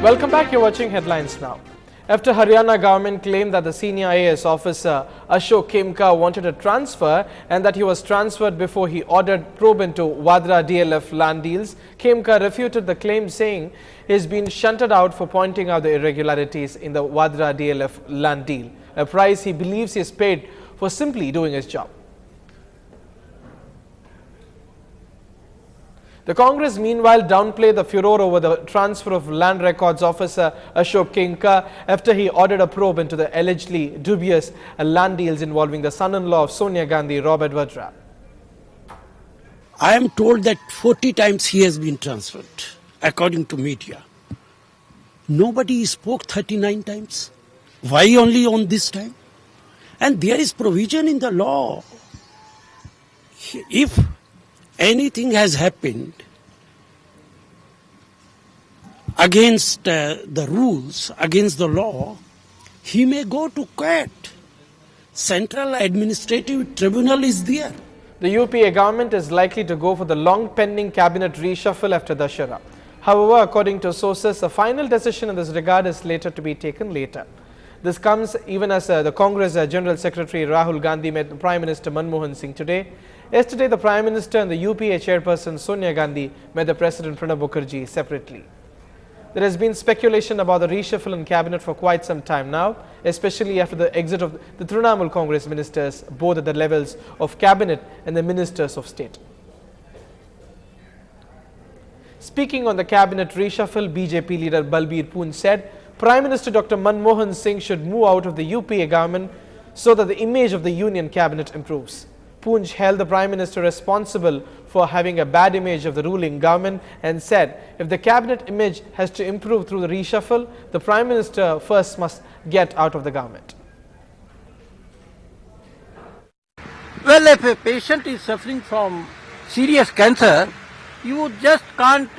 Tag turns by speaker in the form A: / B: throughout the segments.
A: Welcome back. You're watching Headlines Now. After Haryana government claimed that the senior IAS officer Ashok Khemka wanted a transfer and that he was transferred before he ordered probe into Vadra DLF land deals, Khemka refuted the claim, saying he has been shunted out for pointing out the irregularities in the Vadra DLF land deal, a price he believes he is paid for simply doing his job. The Congress meanwhile downplayed the furor over the transfer of land records officer Ashok Khemka after he ordered a probe into the allegedly dubious land deals involving the son-in-law of Sonia Gandhi, Robert Vadra.
B: I am told that 40 times he has been transferred, according to media. Nobody spoke 39 times. Why only on this time? And there is provision in the law. If anything has happened against the rules, against the law, he may go to court. Central Administrative Tribunal is there.
A: The UPA government is likely to go for the long-pending cabinet reshuffle after Dussehra. However, according to sources, a final decision in this regard is later to be taken later. This comes even as the Congress General Secretary Rahul Gandhi met Prime Minister Manmohan Singh today. Yesterday, the Prime Minister and the UPA chairperson Sonia Gandhi met the President Pranab Mukherjee separately. There has been speculation about the reshuffle in cabinet for quite some time now, especially after the exit of the Trinamool Congress ministers, both at the levels of cabinet and the ministers of state. Speaking on the cabinet reshuffle, BJP leader Balbir Poonj said Prime Minister Dr. Manmohan Singh should move out of the UPA government so that the image of the union cabinet improves. Poonj held the Prime Minister responsible for having a bad image of the ruling government and said if the cabinet image has to improve through the reshuffle, the Prime Minister first must get out of the government.
C: Well, if a patient is suffering from serious cancer, you just can't,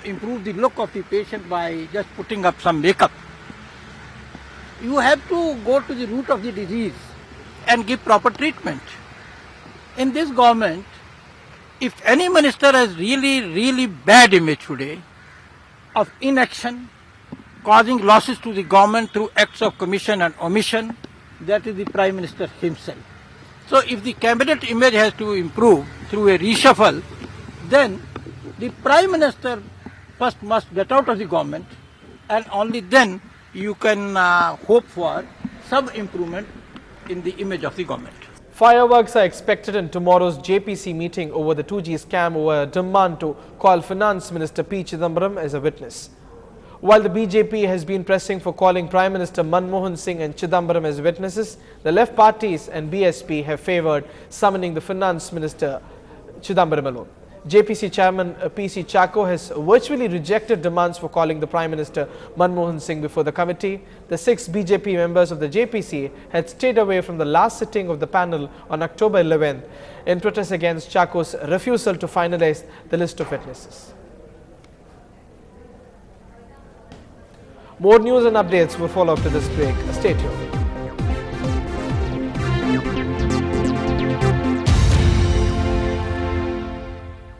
C: improve the look of the patient by just putting up some makeup. You have to go to the root of the disease and give proper treatment. In this government, if any minister has really bad image today of inaction, causing losses to the government through acts of commission and omission, that is the Prime Minister himself. So if the cabinet image has to improve through a reshuffle, then the Prime Minister first must get out of the government, and only then you can hope for some improvement in the image of the government.
A: Fireworks are expected in tomorrow's JPC meeting over the 2G scam over a demand to call Finance Minister P. Chidambaram as a witness. While the BJP has been pressing for calling Prime Minister Manmohan Singh and Chidambaram as witnesses, the left parties and BSP have favoured summoning the Finance Minister Chidambaram alone. JPC Chairman PC Chako has virtually rejected demands for calling the Prime Minister Manmohan Singh before the committee. The 6 BJP members of the JPC had stayed away from the last sitting of the panel on October 11th in protest against Chako's refusal to finalize the list of witnesses. More news and updates will follow after this break. Stay tuned.